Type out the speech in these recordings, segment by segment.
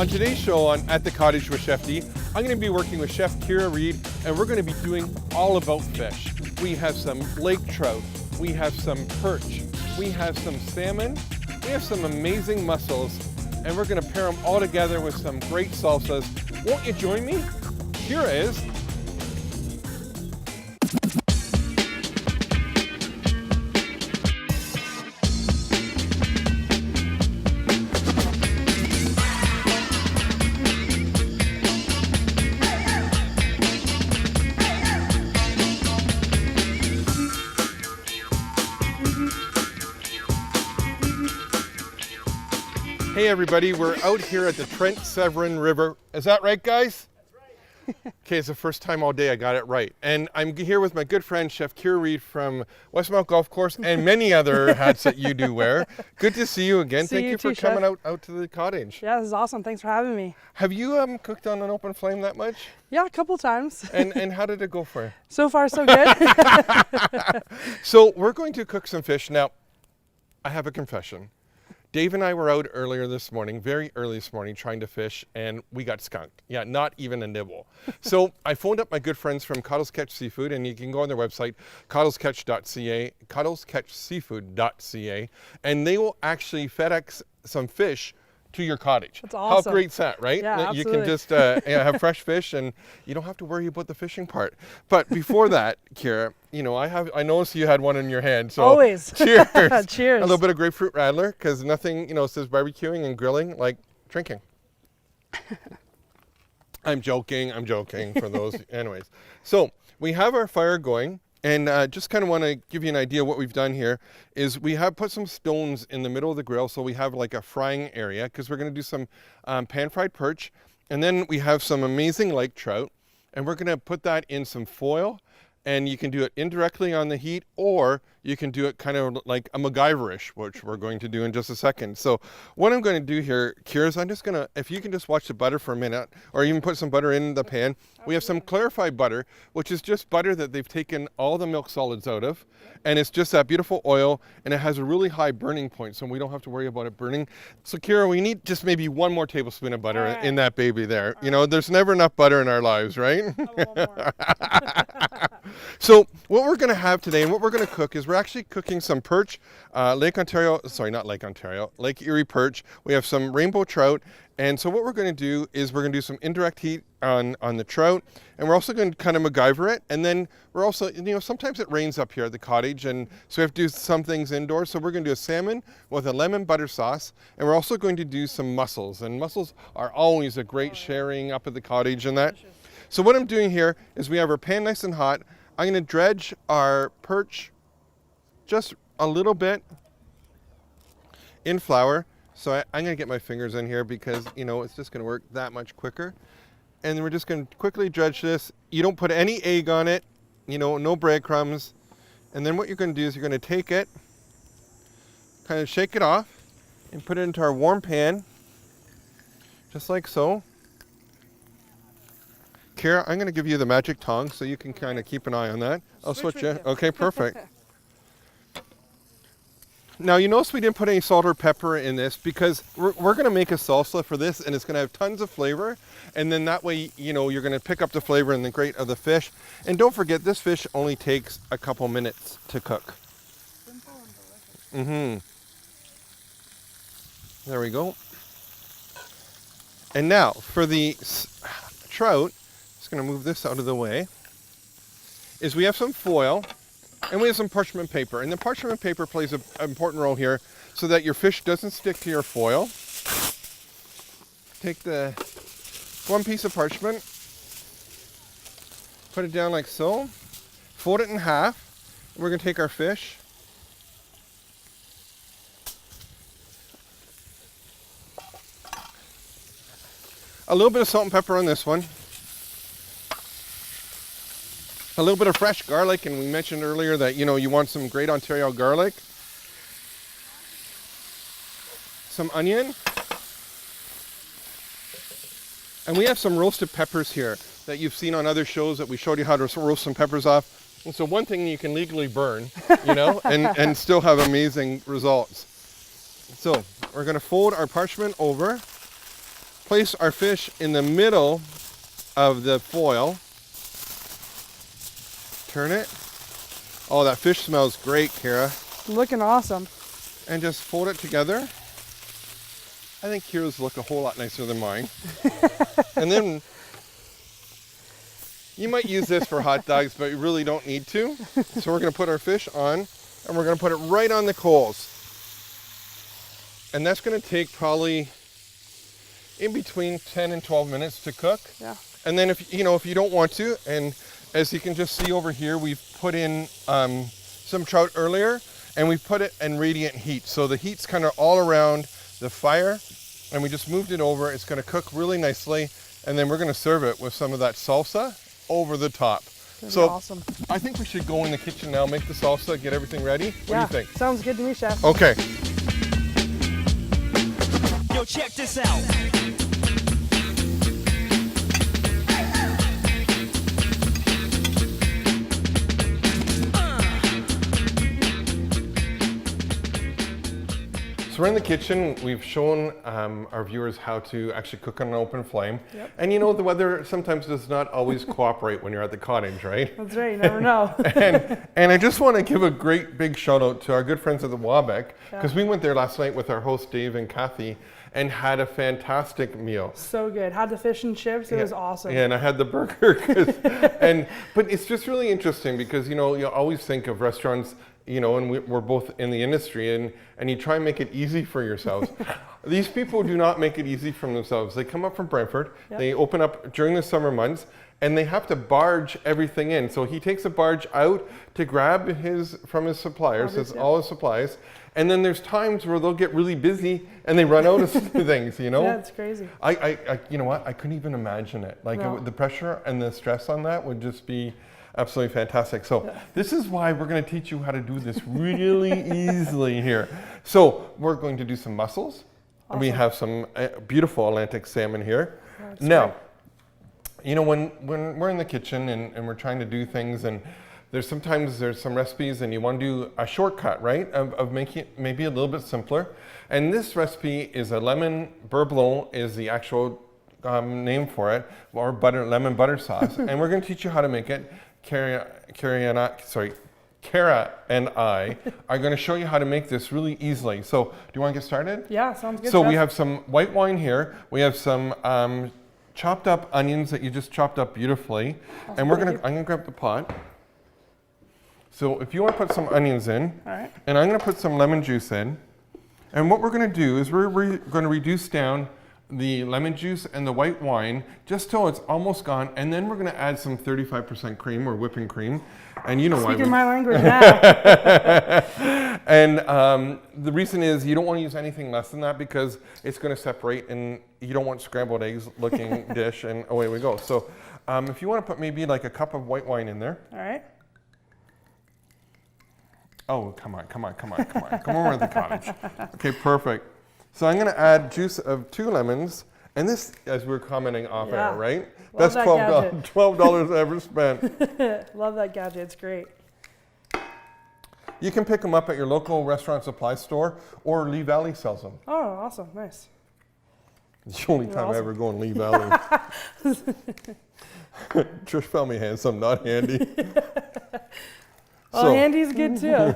On today's show at the Cottage with Chef D, I'm going to be working with Chef Keirra Reid, and we're going to be doing all about fish. We have some lake trout, we have some perch, we have some salmon, we have some amazing mussels, and we're going to pair them all together with some great salsas. Won't you join me? Here is. Hey everybody, we're out here at the Port Severn River. Is that right, guys? That's right. Okay, it's the first time all day I got it right. And I'm here with my good friend, Chef Keirra Reid from Westmount Golf Course and many other hats that you do wear. Good to see you again. Thank you for coming out to the cottage. Yeah, this is awesome. Thanks for having me. Have you cooked on an open flame that much? Yeah, a couple times. And how did it go for you? So far, so good. So we're going to cook some fish. Now, I have a confession. Dave and I were out earlier this morning, very early this morning, trying to fish, and we got skunked. Yeah, not even a nibble. So I phoned up my good friends from Cottage Seafood, and you can go on their website, cottagecatch.ca, cottagecatchseafood.ca, and they will actually FedEx some fish to your cottage. That's awesome. How great's that, right? Yeah, absolutely. You can just have fresh fish, and you don't have to worry about the fishing part. But before that, Keirra, I noticed you had one in your hand. So always. Cheers. Cheers. A little bit of grapefruit radler, because nothing, says barbecuing and grilling like drinking. I'm joking for those. Anyways, so we have our fire going. And just kind of want to give you an idea what we've done here is we have put some stones in the middle of the grill, so we have like a frying area because we're going to do some pan-fried perch. And then we have some amazing lake trout, and we're going to put that in some foil. And you can do it indirectly on the heat, or you can do it kind of like a MacGyver-ish, which we're going to do in just a second. So what I'm going to do here, Keirra, is I'm just going to, if you can just watch the butter for a minute, or even put some butter in the pan. We have some clarified butter, which is just butter that they've taken all the milk solids out of. And it's just that beautiful oil, and it has a really high burning point, so we don't have to worry about it burning. So Keirra, we need just maybe one more tablespoon of butter in that baby there. There's never enough butter in our lives, right? So what we're going to have today and what we're going to cook is we're actually cooking some perch, Lake Erie perch. We have some rainbow trout. And so what we're going to do is we're going to do some indirect heat on the trout, and we're also going to kind of MacGyver it. And then we're also, sometimes it rains up here at the cottage, and so we have to do some things indoors. So we're going to do a salmon with a lemon butter sauce, and we're also going to do some mussels. And mussels are always a great sharing up at the cottage and that. So what I'm doing here is we have our pan nice and hot. I'm going to dredge our perch just a little bit in flour. So I'm going to get my fingers in here because, it's just going to work that much quicker. And then we're just going to quickly dredge this. You don't put any egg on it, no breadcrumbs. And then what you're going to do is you're going to take it, kind of shake it off, and put it into our warm pan, just like so. Keirra, I'm going to give you the magic tongs so you can kind of keep an eye on that. I'll switch you. Okay, perfect. Now, you notice we didn't put any salt or pepper in this because we're going to make a salsa for this, and it's going to have tons of flavor. And then that way, you're going to pick up the flavor and the grate of the fish. And don't forget, this fish only takes a couple minutes to cook. Simple and delicious. There we go. And now, for the trout, just going to move this out of the way, is we have some foil. And we have some parchment paper, and the parchment paper plays an important role here so that your fish doesn't stick to your foil. Take the one piece of parchment, put it down like so, fold it in half, and we're going to take our fish, a little bit of salt and pepper on this one, a little bit of fresh garlic, and we mentioned earlier that, you want some great Ontario garlic. Some onion. And we have some roasted peppers here that you've seen on other shows that we showed you how to roast some peppers off. And so one thing you can legally burn, and still have amazing results. So we're going to fold our parchment over. place our fish in the middle of the foil. Turn it. Oh, that fish smells great, Keirra. Looking awesome. And just fold it together. I think Keirra's look a whole lot nicer than mine. And then you might use this for hot dogs, but you really don't need to. So we're going to put our fish on, and we're going to put it right on the coals. And that's going to take probably in between 10 and 12 minutes to cook. Yeah. And then if you don't want to, and as you can just see over here, we've put in some trout earlier, and we put it in radiant heat. So the heat's kind of all around the fire, and we just moved it over. It's going to cook really nicely, and then we're going to serve it with some of that salsa over the top. So awesome. I think we should go in the kitchen now, make the salsa, get everything ready. What do you think? Sounds good to me, Chef. Okay. Yo, check this out. So we're in the kitchen. We've shown our viewers how to actually cook on an open flame. Yep. And the weather sometimes does not always cooperate when you're at the cottage, right? That's right, you never know. And I just want to give a great big shout out to our good friends at the Wabec, because we went there last night with our host Dave and Kathy and had a fantastic meal. So good. Had the fish and chips. It was awesome. Yeah, and I had the burger. But it's just really interesting because, you always think of restaurants, and we're both in the industry, and you try and make it easy for yourselves. These people do not make it easy for themselves. They come up from Brantford, they open up during the summer months, and they have to barge everything in. So he takes a barge out to grab from his suppliers, all his supplies, and then there's times where they'll get really busy and they run out of things, Yeah, it's crazy. You know what? I couldn't even imagine it. The pressure and the stress on that would just be absolutely fantastic. So this is why we're going to teach you how to do this really easily here. So we're going to do some mussels. Awesome. We have some beautiful Atlantic salmon here. Now, when we're in the kitchen and we're trying to do things, and there's some recipes and you want to do a shortcut, right, of making it maybe a little bit simpler. And this recipe is a lemon beurre blanc is the actual name for it, or lemon butter sauce. And we're going to teach you how to make it. Keirra and I are going to show you how to make this really easily. So do you want to get started? Yeah, sounds good. So Chef. we have some white wine here. We have some chopped up onions that you just chopped up beautifully. And I'm going to grab the pot. So if you want to put some onions in, and I'm going to put some lemon juice in. And what we're going to do is we're going to reduce down the lemon juice and the white wine just till it's almost gone, and then we're going to add some 35% cream or whipping cream. And you know why. Speaking my language now. And the reason is you don't want to use anything less than that because it's going to separate, and you don't want scrambled eggs looking dish, and away we go. So if you want to put maybe like a cup of white wine in there. All right. Oh, come on. Come over to the cottage. Okay, perfect. So I'm going to add juice of 2 lemons, and this, as we were commenting off air, right? Love That's that $12 ever spent. Love that gadget. It's great. You can pick them up at your local restaurant supply store, or Lee Valley sells them. Oh, awesome. Nice. It's the only time I ever go in Lee Valley. Trish found me handsome, not handy. Well, handy's good too.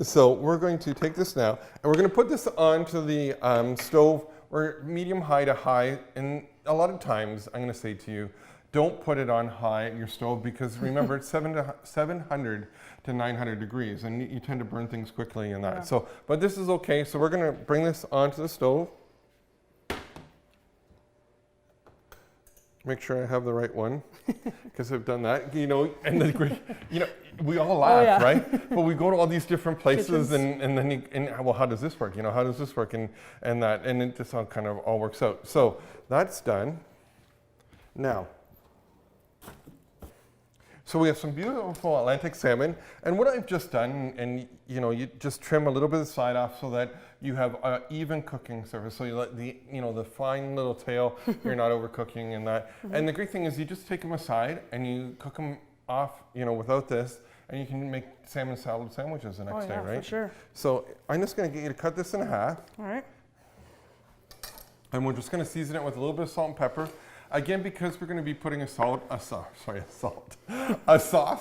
So we're going to take this now, and we're going to put this onto the stove, or medium high to high. And a lot of times, I'm going to say to you, don't put it on high at your stove, because remember, it's 700 to 900 degrees, and you tend to burn things quickly in that. So, but this is okay. So we're going to bring this onto the stove. Make sure I have the right one, because I've done that, and we all laugh, right? But we go to all these different places, and then well, how does this work? How does this work? And it just all works out. So that's done. Now, so we have some beautiful Atlantic salmon, and what I've just done, and you just trim a little bit of the side off so that you have an even cooking surface. So you let the fine little tail, you're not overcooking and that. And the great thing is you just take them aside and you cook them off, without this, and you can make salmon salad sandwiches the next day, right? For sure. So I'm just going to get you to cut this in half. All right. And we're just going to season it with a little bit of salt and pepper. Again, because we're going to be putting a sauce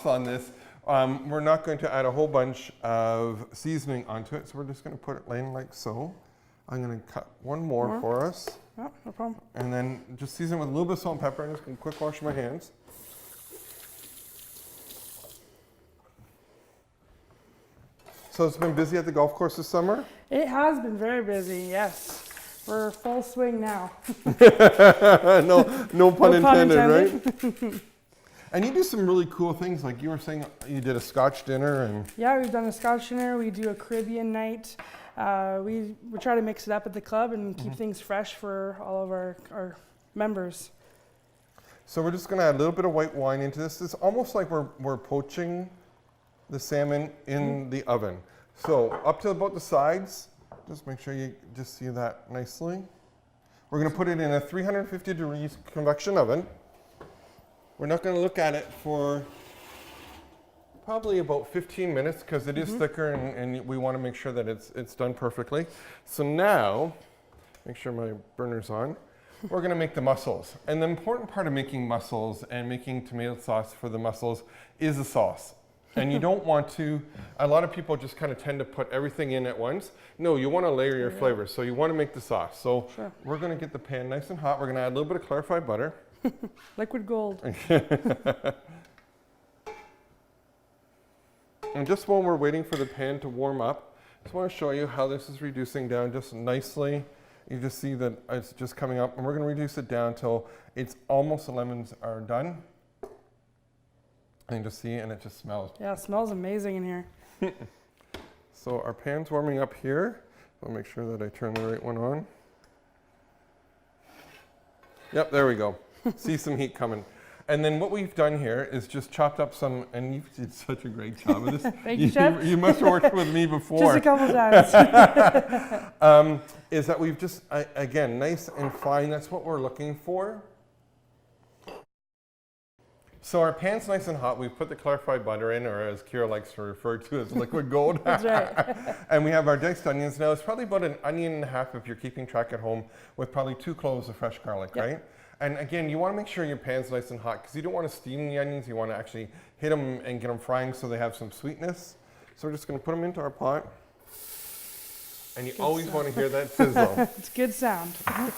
on this, we're not going to add a whole bunch of seasoning onto it. So we're just going to put it in like so. I'm going to cut one more for us. Oh, no problem. And then just season it with a little bit of salt and pepper. I'm just going to quick wash my hands. So it's been busy at the golf course this summer? It has been very busy, yes. We're full swing now. no pun intended, intended. right? And you do some really cool things, like you were saying you did a Scotch dinner and... Yeah, we've done a Scotch dinner, we do a Caribbean night. We try to mix it up at the club and keep things fresh for all of our members. So we're just going to add a little bit of white wine into this. It's almost like we're poaching the salmon in the oven. So up to about the sides, just make sure you just see that nicely. We're going to put it in a 350 degrees convection oven. We're not going to look at it for probably about 15 minutes because it is thicker and we want to make sure that it's done perfectly. So now, make sure my burner's on. We're going to make the mussels. And the important part of making mussels and making tomato sauce for the mussels is the sauce. And you don't want to, a lot of people just kind of tend to put everything in at once. No, you want to layer your flavors. So you want to make the sauce. So we're going to get the pan nice and hot. We're going to add a little bit of clarified butter. Liquid gold. And just while we're waiting for the pan to warm up, I just want to show you how this is reducing down just nicely. You just see that it's just coming up, and we're going to reduce it down till it's almost the lemons are done. And just see, and it just smells. Yeah, it smells amazing in here. So our pan's warming up here. I'll make sure that I turn the right one on. Yep, there we go. See some heat coming. And then what we've done here is just chopped up some, and you did such a great job of this. Thank you, Chef. You must have worked with me before. Just a couple times. Is that we've just, again, nice and fine. That's what we're looking for. So our pan's nice and hot. We've put the clarified butter in, or as Keirra likes to refer to as liquid gold. That's right. And we have our diced onions. Now it's probably about an onion and a half if you're keeping track at home, with probably 2 cloves of fresh garlic, right? And again, you want to make sure your pan's nice and hot because you don't want to steam the onions. You want to actually hit them and get them frying so they have some sweetness. So we're just going to put them into our pot. And you always want to hear that sizzle. It's good sound. I'm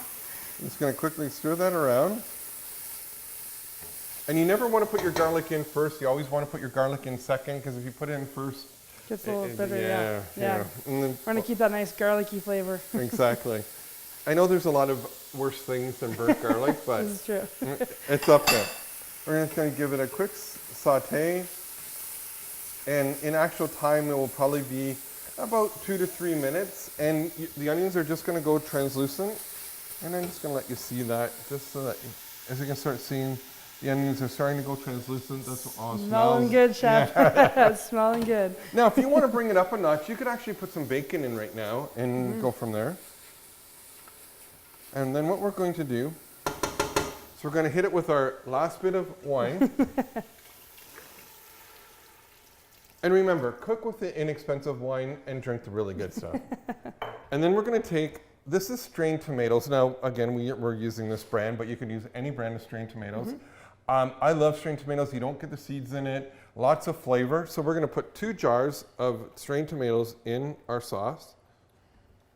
just going to quickly stir that around. And you never want to put your garlic in first. You always want to put your garlic in second because if you put it in first, Gets a little bitter, yeah. And then, We're going to keep that nice garlicky flavor. Exactly. I know there's a lot of worse things than burnt garlic, but This is true. it's up there. We're just going to give it a quick saute. And in actual time, it will probably be about 2 to 3 minutes. And the onions are just going to go translucent. And I'm just going to let you see that, just so that, as you can start seeing, the onions are starting to go translucent. That's what all Smelling smells. good, Chef. Yeah. Smelling good. Now, if you want to bring it up a notch, you could actually put some bacon in right now and go from there. And then what we're going to do is we're going to hit it with our last bit of wine. And remember, cook with the inexpensive wine and drink the really good stuff. And then we're going to take, this is strained tomatoes. Now, again, we're using this brand, but you can use any brand of strained tomatoes. I love strained tomatoes. You don't get the seeds in it. Lots of flavor. So we're going to put 2 jars of strained tomatoes in our sauce.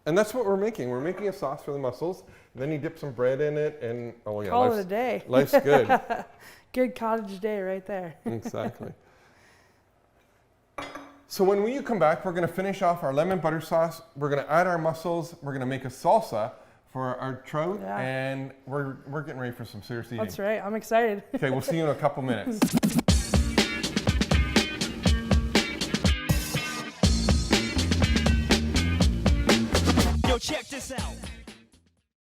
And that's what we're making. We're making a sauce for the mussels. And then you dip some bread in it, and oh yeah, Call it a day. Life's good. Good cottage day right there. Exactly. So when you come back, we're going to finish off our lemon butter sauce. We're going to add our mussels. We're going to make a salsa for our trout, and we're getting ready for some serious eating. That's right. I'm excited. Okay, we'll see you in a couple minutes.